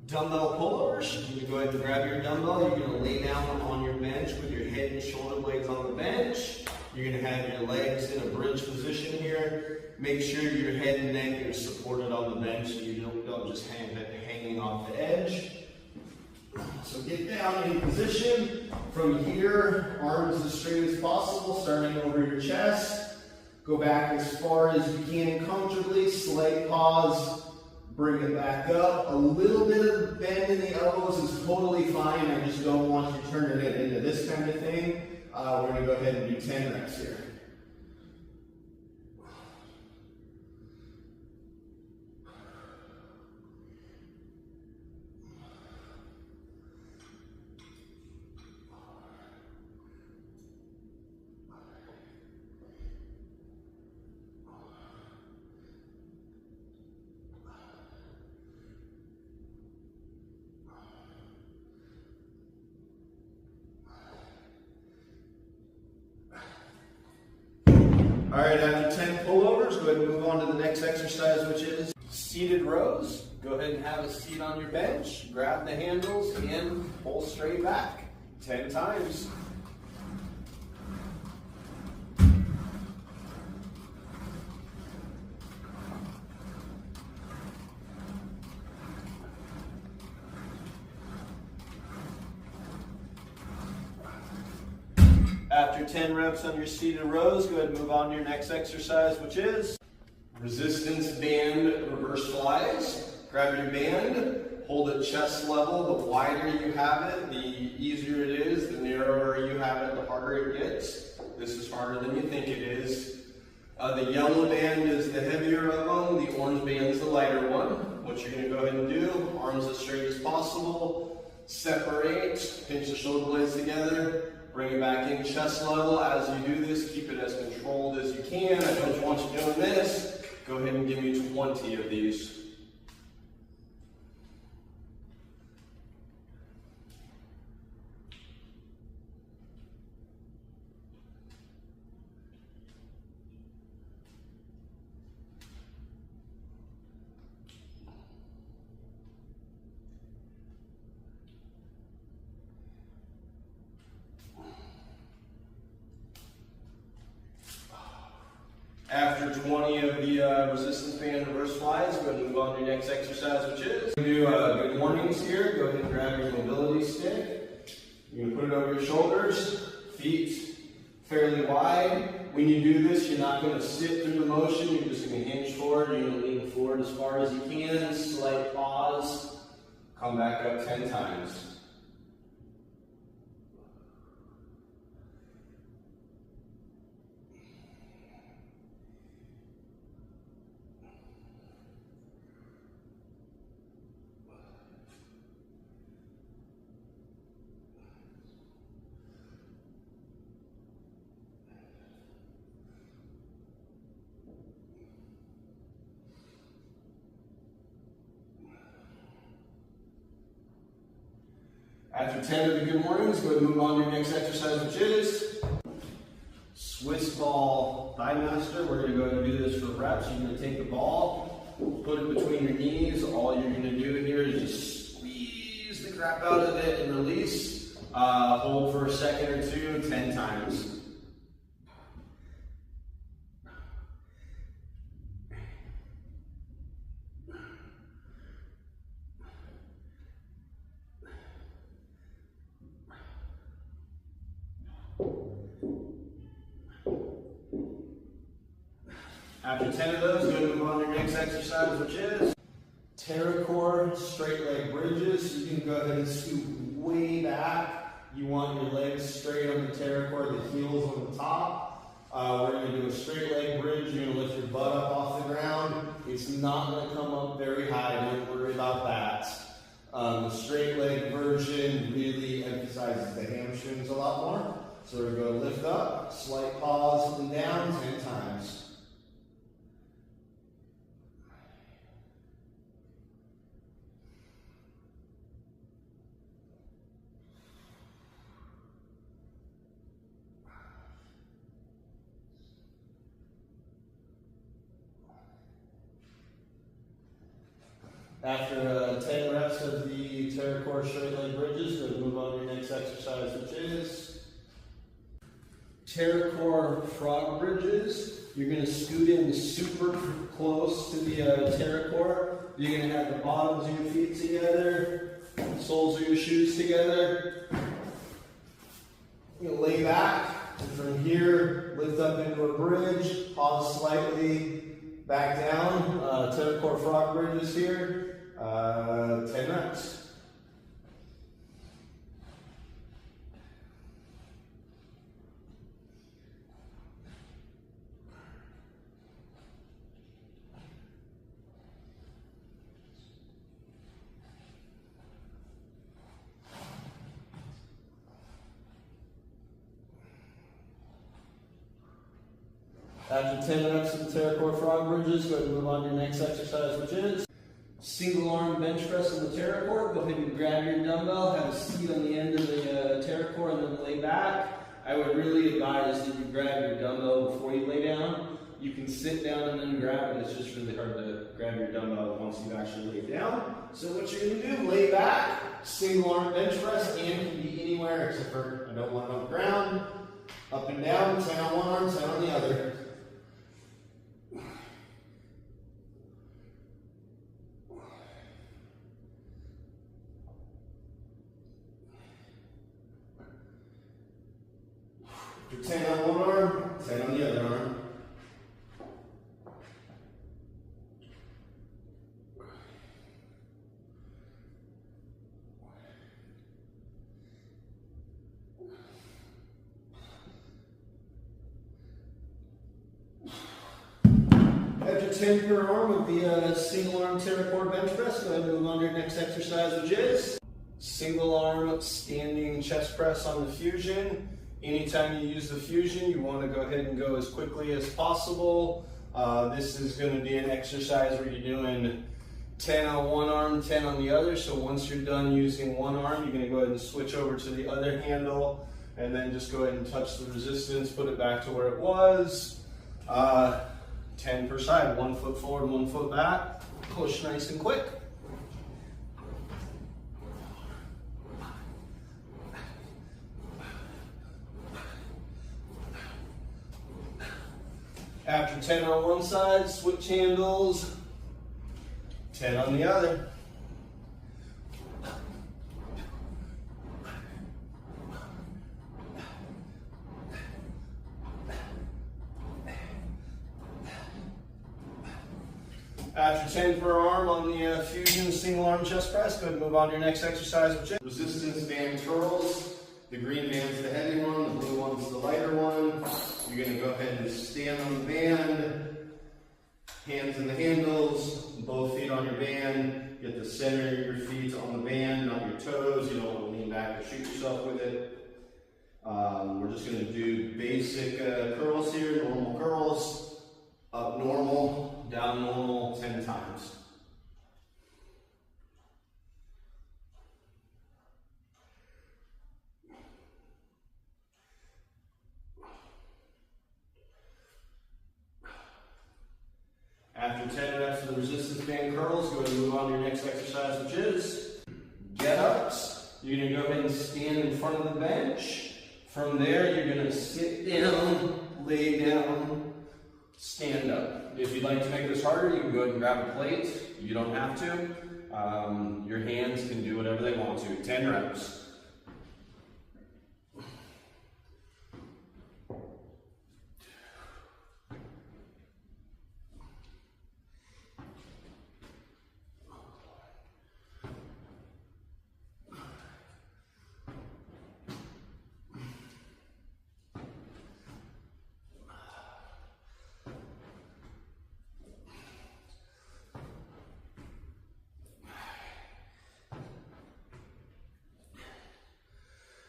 Dumbbell pullovers. You can go ahead and grab your dumbbell. You're going to lay down on your bench with your head and shoulder blades on the bench. You're going to have your legs in a bridge position here. Make sure your head and neck are supported on the bench so you don't just hanging off the edge. So get down in position. From here, arms as straight as possible, starting over your chest. Go back as far as you can comfortably. Slight pause. Bring it back up. A little bit of bend in the elbows is totally fine. I just don't want you turning it into this kind of thing. We're going to go ahead and do 10 reps here. All right, after 10 pullovers, go ahead and move on to the next exercise, which is seated rows. Go ahead and have a seat on your bench. Grab the handles and pull straight back 10 times. After 10 reps on your seated rows, go ahead and move on to your next exercise, which is resistance band reverse flies. Grab your band, hold it chest level. The wider you have it, the easier it is. The narrower you have it, the harder it gets. This is harder than you think it is. The yellow band is the heavier of them. The orange band is the lighter one. What you're going to go ahead and do, arms as straight as possible. Separate, pinch the shoulder blades together. Bring it back in chest level. As you do this, keep it as controlled as you can. I don't want you doing this. Go ahead and give me 20 of these. After 20 of the resistance band reverse flies, go ahead and move on to your next exercise, which is do good mornings here. Go ahead and grab your mobility stick. You're going to put it over your shoulders, feet fairly wide. When you do this, you're not going to sit through the motion. You're just going to hinge forward. You're going to lean forward as far as you can. Slight pause. Come back up 10 times. After 10 of the good mornings, go ahead and move on to your next exercise, which is Swiss ball thigh master. We're going to go ahead and do this for reps. You're going to take the ball, put it between your knees. All you're going to do here is just squeeze the crap out of it and release. Hold for a second or two, 10 times. After 10 of those, go ahead and move on to your next exercise, which is TerraCore straight leg bridges. You can go ahead and scoot way back. You want your legs straight on the TerraCore, the heels on the top. We're going to do a straight leg bridge. You're going to lift your butt up off the ground. It's not going to come up very high. Don't worry about that. The straight leg version really emphasizes the hamstrings a lot more. So we're going to lift up, slight pause, and down 10 times. After 10 reps of the TerraCore straight leg bridges, we're going to move on to your next exercise, which is TerraCore frog bridges. You're going to scoot in super close to the TerraCore. You're going to have the bottoms of your feet together, soles of your shoes together. You're going to lay back, and from here, lift up into a bridge, pause slightly, back down. TerraCore frog bridges here. 10 reps. After 10 reps of the TerraCore frog bridges, go ahead and move on to your next exercise, which is single arm bench press on the TerraCore. Go ahead and grab your dumbbell, have a seat on the end of the TerraCore, and then lay back. I would really advise that you grab your dumbbell before you lay down. You can sit down and then grab it. It's just really hard to grab your dumbbell once you've actually laid down. So what you're going to do, lay back, single arm bench press, and can be anywhere except for I don't want it on the ground. Up and down, 10 on one arm, 10 on the other. After 10 on one arm, 10 on the other arm. After 10 per arm of the single arm TerraCore bench press, go ahead and move on to your next exercise, which is single arm standing chest press on the Fusion. Anytime you use the Fusion, you want to go ahead and go as quickly as possible. This is going to be an exercise where you're doing 10 on one arm, 10 on the other. So once you're done using one arm, you're going to go ahead and switch over to the other handle, and then just go ahead and touch the resistance, put it back to where it was. 10 per side, 1 foot forward, 1 foot back. Push nice and quick. After 10 on one side, switch handles, 10 on the other. After 10 per arm on the Fusion single arm chest press, go ahead and move on to your next exercise, which is resistance band curls. The green band's the heavy one, the blue one's the lighter one. You're going to go ahead and stand on the band, hands in the handles, both feet on your band. Get the center of your feet on the band, not your toes. You don't want to lean back or shoot yourself with it. We're just going to do basic curls here, normal curls. Up normal, down normal, 10 times. After 10 reps of the resistance band curls, go ahead and move on to your next exercise, which is get-ups. You're going to go ahead and stand in front of the bench. From there, you're going to sit down, lay down, stand up. If you'd like to make this harder, you can go ahead and grab a plate. You don't have to. Your hands can do whatever they want to. 10 reps.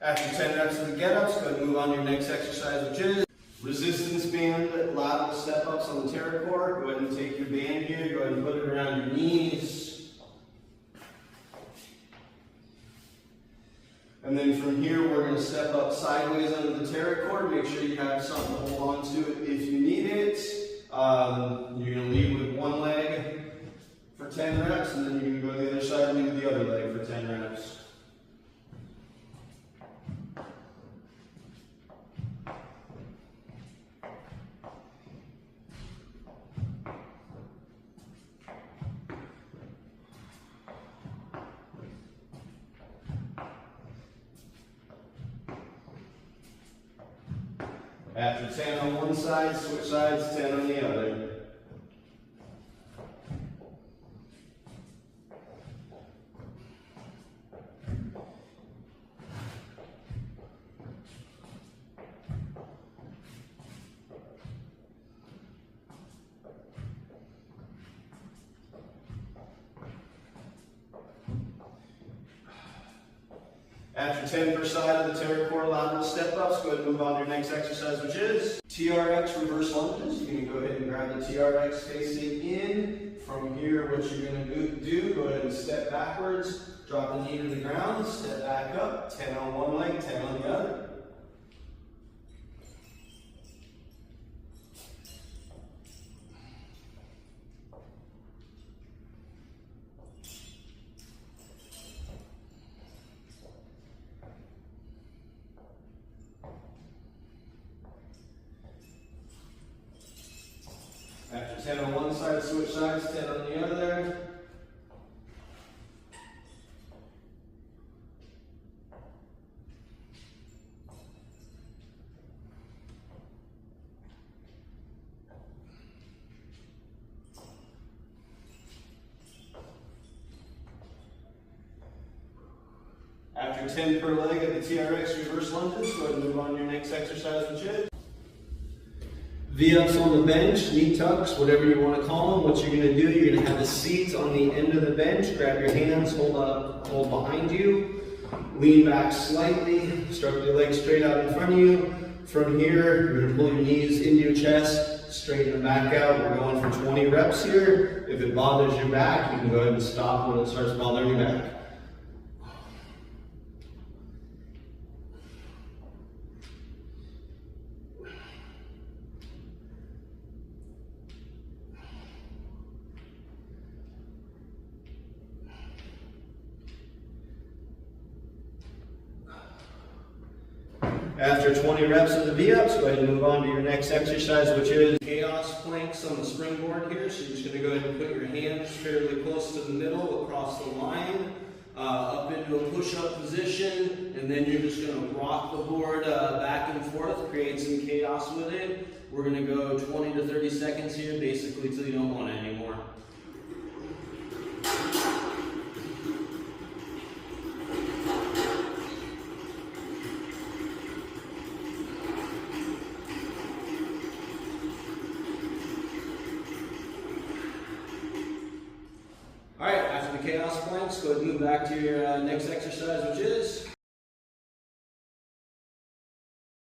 After 10 reps of the get-ups, go ahead and move on to your next exercise, which is resistance band lateral step-ups on the TerraCore. Go ahead and take your band here, go ahead and put it around your knees. And then from here, we're going to step up sideways under the TerraCore. Make sure you have something to hold on to if you need it. You're going to lead with one leg for for 10 reps, and then you can go to the other side and do the other leg for 10 reps. After 10 on one side, switch sides, 10 on the other. After 10 per side of the TerraCore lateral step-ups, go ahead and move on to your next exercise, which is TRX reverse lunges. You can go ahead and grab the TRX facing in. From here, what you're going to do, go ahead and step backwards, drop the knee to the ground, step back up, 10 on one leg, 10 on the other. After 10 on one side, switch sides, 10 on the other. After 10 per leg of the TRX reverse lunges, go ahead and move on to your next exercise, which is V-ups on the bench, knee tucks, whatever you want to call them. What you're going to do, you're going to have the seat on the end of the bench. Grab your hands, hold behind you. Lean back slightly. Start with your legs straight out in front of you. From here, you're going to pull your knees into your chest, straighten them back out. We're going for 20 reps here. If it bothers your back, you can go ahead and stop when it starts bothering your back. After 20 reps of the V-ups, go ahead and move on to your next exercise, which is chaos planks on the springboard here. So you're just going to go ahead and put your hands fairly close to the middle, across the line, up into a push-up position, and then you're just going to rock the board back and forth, create some chaos with it. We're going to go 20 to 30 seconds here, basically till you don't want it anymore. Alright, after the chaos planks, go ahead and move back to your next exercise, which is